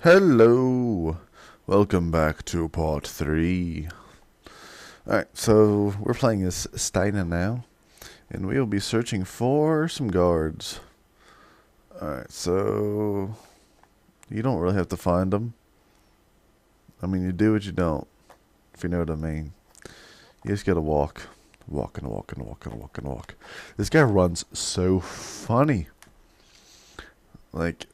Hello! Welcome back to part 3. Alright, so we're playing as Steiner now, and we'll be searching for some guards. Alright, so you don't really have to find them. I mean, you do, but you don't, if you know what I mean. You just gotta walk. Walk and walk and walk and walk and walk. This guy runs so funny. Like,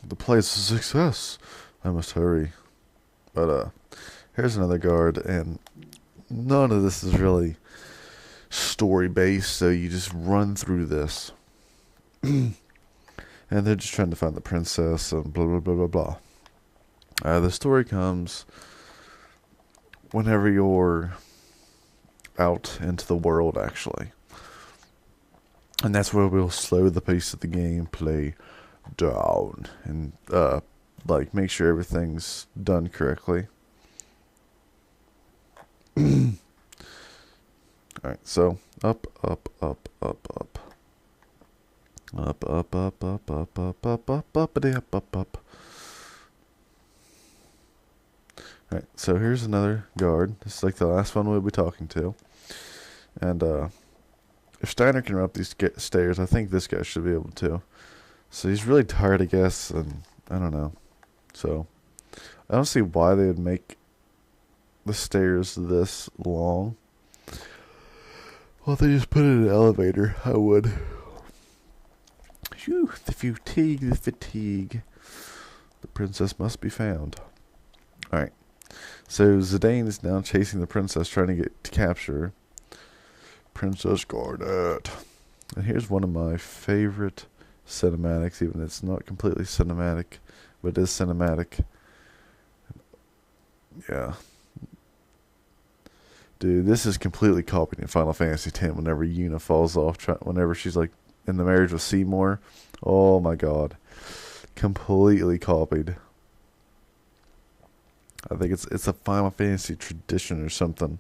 the play is a success. I must hurry. But, here's another guard, and none of this is really story based, so you just run through this. And they're just trying to find the princess and blah blah blah blah blah. The story comes whenever you're out into the world, actually. And that's where we'll slow the pace of the gameplay down and like make sure everything's done correctly. Alright, so up, up, up, up, up. Up, up, up, up, up, up, up, up, uppity, up, up, up. Alright, so here's another guard. This is like the last one we'll be talking to. And, if Steiner can run up these stairs, I think this guy should be able to. So he's really tired, I guess, and I don't know. So, I don't see why they would make the stairs this long. Well, if they just put it in an elevator, I would. Phew, the fatigue, the fatigue. The princess must be found. Alright. So Zidane is now chasing the princess, trying to get to capture her. Princess Garnet. And here's one of my favorite cinematics, even if it's not completely cinematic, but it is cinematic. Yeah. Dude, this is completely copied in Final Fantasy X whenever Yuna falls off, whenever she's like in the marriage with Seymour. Oh my god. Completely copied. I think it's a Final Fantasy tradition or something.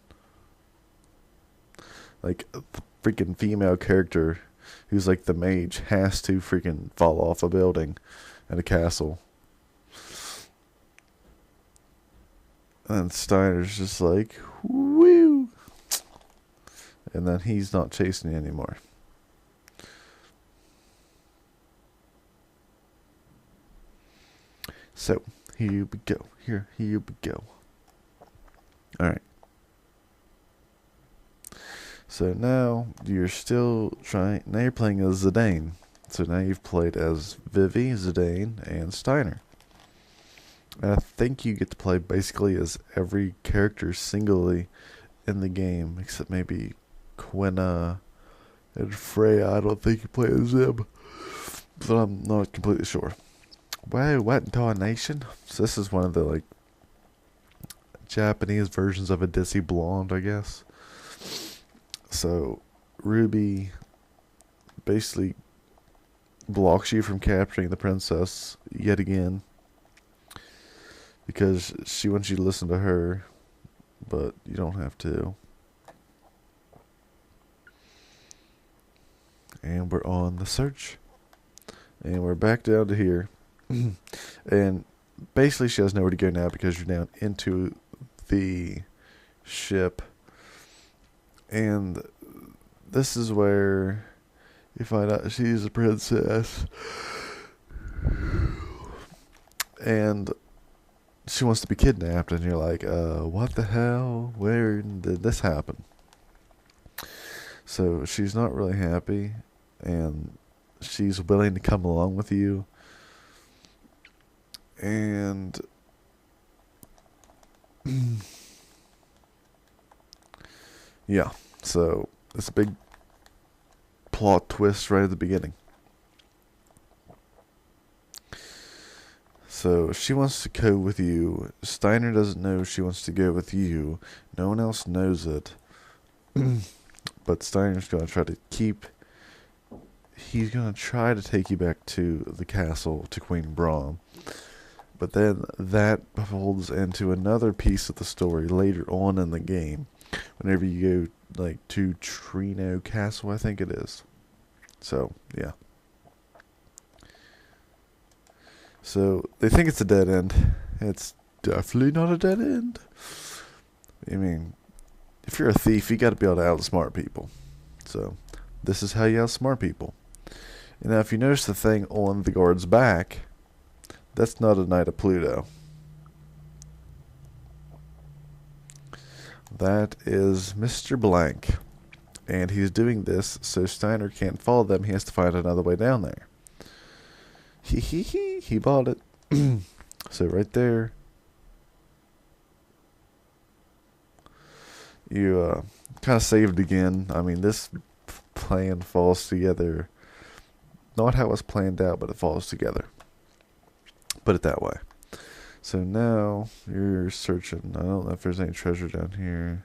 Like, the freaking female character who's like the mage has to freaking fall off a building in a castle. And Steiner's just like, woo! And then he's not chasing you anymore. So, here we go. Here we go. Alright. So now you're still trying. Now you're playing as Zidane. So now you've played as Vivi, Zidane, and Steiner. And I think you get to play basically as every character singly in the game, except maybe Quina and Freya. I don't think you play as them, but I'm not completely sure. Wow, what in tarnation? So this is one of the like Japanese versions of a Dizzy Blonde, I guess. So Ruby basically blocks you from capturing the princess yet again because she wants you to listen to her, but you don't have to. And we're on the search. And we're back down to here. And basically she has nowhere to go now because you're down into the ship. And this is where you find out she's a princess. And she wants to be kidnapped, and you're like, what the hell? Where did this happen? So she's not really happy, and she's willing to come along with you. And yeah, so it's a big plot twist right at the beginning. So she wants to go with you. Steiner doesn't know she wants to go with you. No one else knows it. But Steiner's going to try to he's going to try to take you back to the castle, to Queen Braum. But then that folds into another piece of the story later on in the game. Whenever you go like to Trino Castle, I think it is. So, yeah. So they think it's a dead end. It's definitely not a dead end. I mean, if you're a thief, you got to be able to outsmart people. So this is how you outsmart people. And now if you notice the thing on the guard's back, that's not a Knight of Pluto. That is Mr. Blank. And he's doing this so Steiner can't follow them. He has to find another way down there. He bought it. So right there, you kind of saved again. I mean, this plan falls together. Not how it's planned out, but it falls together. Put it that way. So now you're searching. I don't know if there's any treasure down here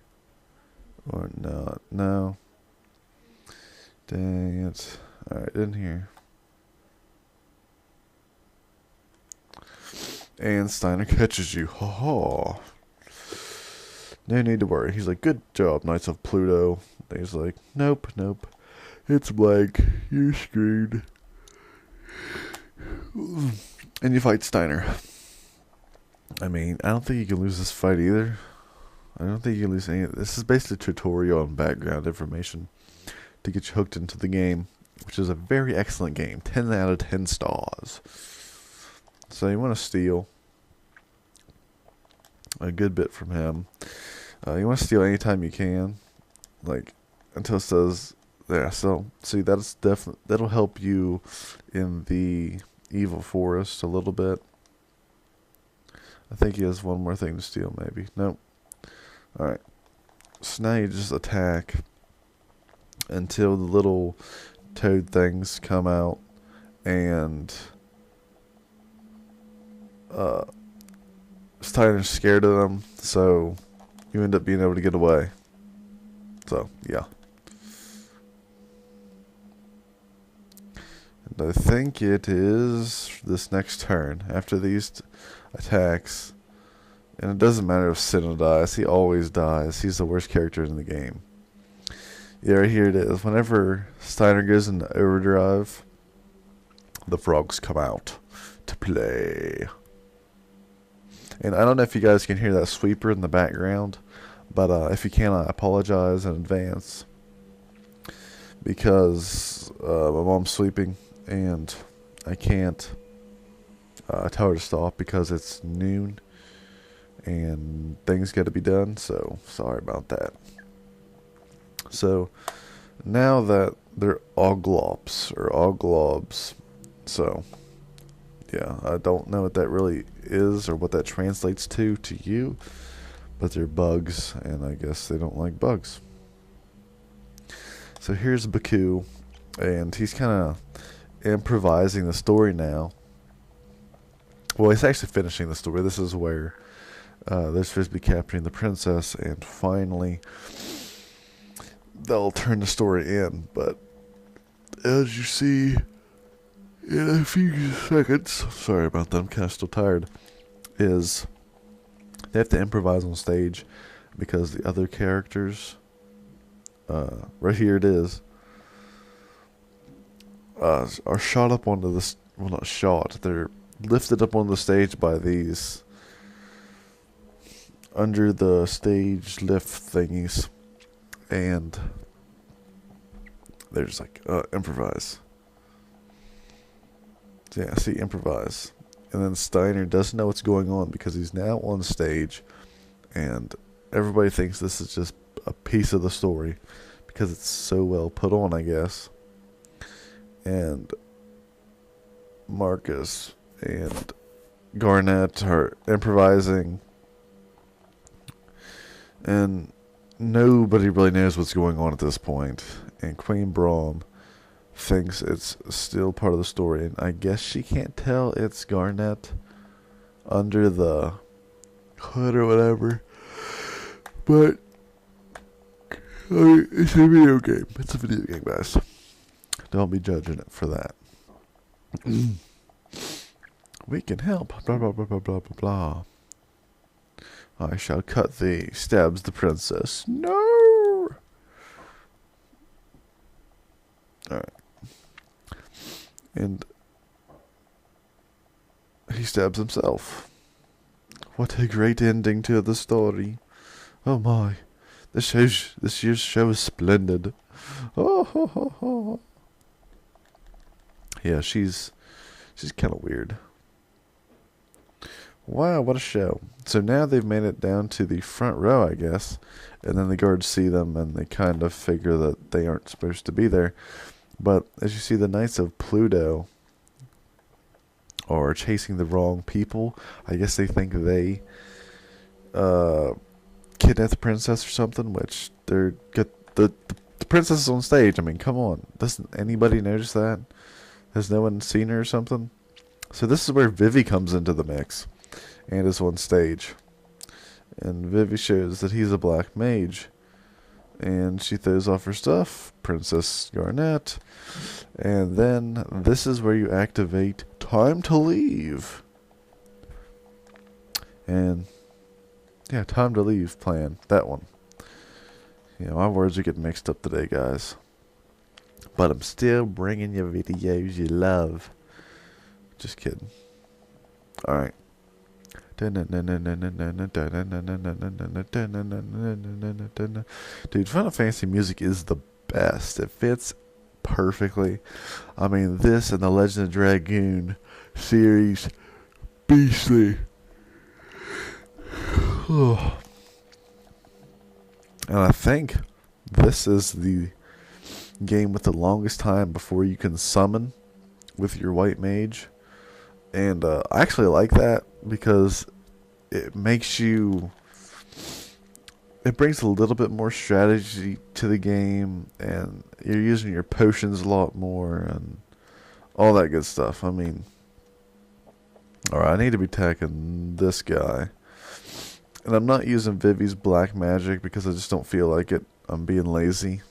or not. No. Dang it. Alright, in here. And Steiner catches you. Ha ha. No need to worry. He's like, good job, Knights of Pluto. And he's like, nope. It's blank. You're screwed. And you fight Steiner. I mean, I don't think you can lose this fight either. I don't think you can lose any of this. This is basically a tutorial and background information to get you hooked into the game, which is a very excellent game. 10 out of 10 stars. So you want to steal a good bit from him. You want to steal anytime you can, like until it says there. So see, that's definitely, that'll help you in the evil forest a little bit. I think he has one more thing to steal, maybe. Nope. Alright. So now you just attack until the little toad things come out and Steiner's scared of them, so you end up being able to get away. So, yeah. And I think it is this next turn. After these attacks, and it doesn't matter if Sinnoh dies, he always dies. He's the worst character in the game. Yeah, right here it is. Whenever Steiner goes into overdrive, the frogs come out to play. And I don't know if you guys can hear that sweeper in the background, but if you can, I apologize in advance. Because my mom's sweeping, and I can't tell her to stop because it's noon, and things got to be done, so sorry about that. So, now that they're Oglops, or Oglobs, so, yeah, I don't know what that really is, or what that translates to you, but they're bugs, and I guess they don't like bugs. So here's Baku, and he's kind of improvising the story now. Well, he's actually finishing the story. This is where they're supposed to be capturing the princess, and finally they'll turn the story in. But as you see in a few seconds, sorry about that, I'm kind of still tired, is they have to improvise on stage because the other characters, right here it is, are shot up onto this, well, not shot, they're lifted up on the stage by these under the stage lift thingies, and they're just like, improvise. So yeah, see, improvise. And then Steiner doesn't know what's going on because he's now on stage, and everybody thinks this is just a piece of the story because it's so well put on, I guess. And Marcus and Garnet are improvising, and nobody really knows what's going on at this point. And Queen Braum thinks it's still part of the story, and I guess she can't tell it's Garnet under the hood or whatever. But I mean, it's a video game. It's a video game, guys. Don't be judging it for that. We can help. Blah blah blah blah blah blah blah. I shall cut thee. Stabs the princess. No. Alright. And he stabs himself. What a great ending to the story. Oh my. This year's show is splendid. Oh, ho, ho, ho. Yeah, she's kind of weird. Wow, what a show. So now they've made it down to the front row, I guess. And then the guards see them and they kind of figure that they aren't supposed to be there. But as you see, the Knights of Pluto are chasing the wrong people. I guess they think they kidnapped the princess or something, which they're good. The princess is on stage. I mean, come on. Doesn't anybody notice that? Has no one seen her or something? So this is where Vivi comes into the mix and is on stage. And Vivi shows that he's a black mage. And she throws off her stuff, Princess Garnet. And then this is where you activate Time to Leave. And yeah, Time to Leave plan. That one. You know, my words are getting mixed up today, guys. But I'm still bringing you videos you love. Just kidding. Alright. Dude, Final Fantasy music is the best. It fits perfectly. I mean, this and the Legend of Dragoon series, beastly. And I think this is the game with the longest time before you can summon with your white mage. And I actually like that because it makes you... It brings a little bit more strategy to the game, and you're using your potions a lot more, and all that good stuff. I mean... Alright, I need to be attacking this guy. And I'm not using Vivi's black magic because I just don't feel like it. I'm being lazy.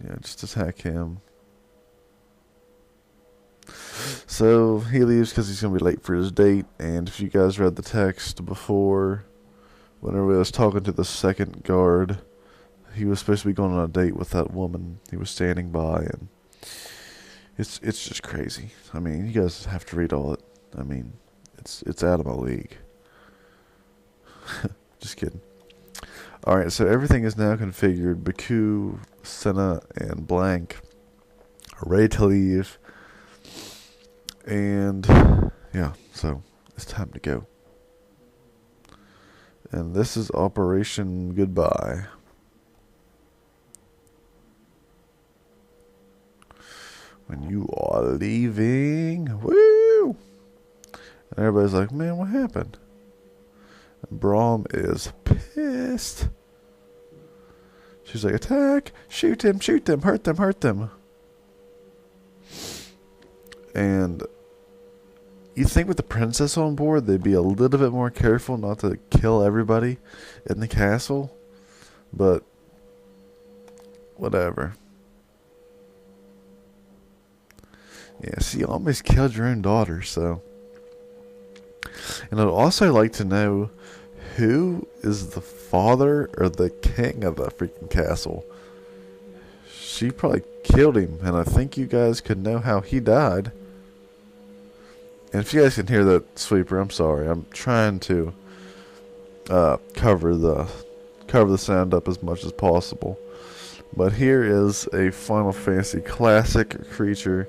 Yeah, just attack him. So he leaves because he's going to be late for his date. And if you guys read the text before, whenever I was talking to the second guard, he was supposed to be going on a date with that woman he was standing by. And it's just crazy. I mean, you guys have to read all it. I mean, it's out of my league. Just kidding. Alright, so everything is now configured. Baku, Senna, and Blank are ready to leave. And, yeah, so it's time to go. And this is Operation Goodbye. When you are leaving, woo! And everybody's like, man, what happened? And Braum is pissed. She's like, attack! Shoot them, hurt them, hurt them. And you think with the princess on board, they'd be a little bit more careful not to kill everybody in the castle. But, whatever. Yeah, see, you almost killed your own daughter, so. And I'd also like to know who is the father or the king of the freaking castle. She probably killed him, and I think you guys could know how he died. And if you guys can hear that sweeper, I'm sorry. I'm trying to cover the sound up as much as possible. But here is a Final Fantasy classic creature.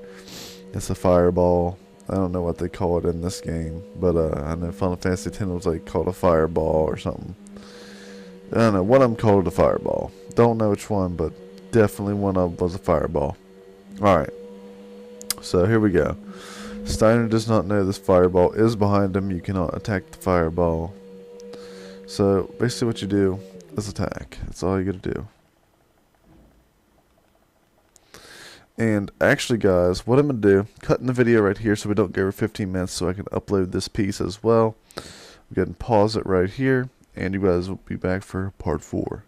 It's a fireball. I don't know what they call it in this game, but I know Final Fantasy X was like called a fireball or something. I don't know. One of them called it a fireball. Don't know which one, but definitely one of them was a fireball. Alright. So here we go. Steiner does not know this fireball is behind him. You cannot attack the fireball. So basically what you do is attack. That's all you gotta do. And actually, guys, what I'm going to do, cutting the video right here so we don't go over 15 minutes so I can upload this piece as well. Go ahead and pause it right here, and you guys will be back for part 4.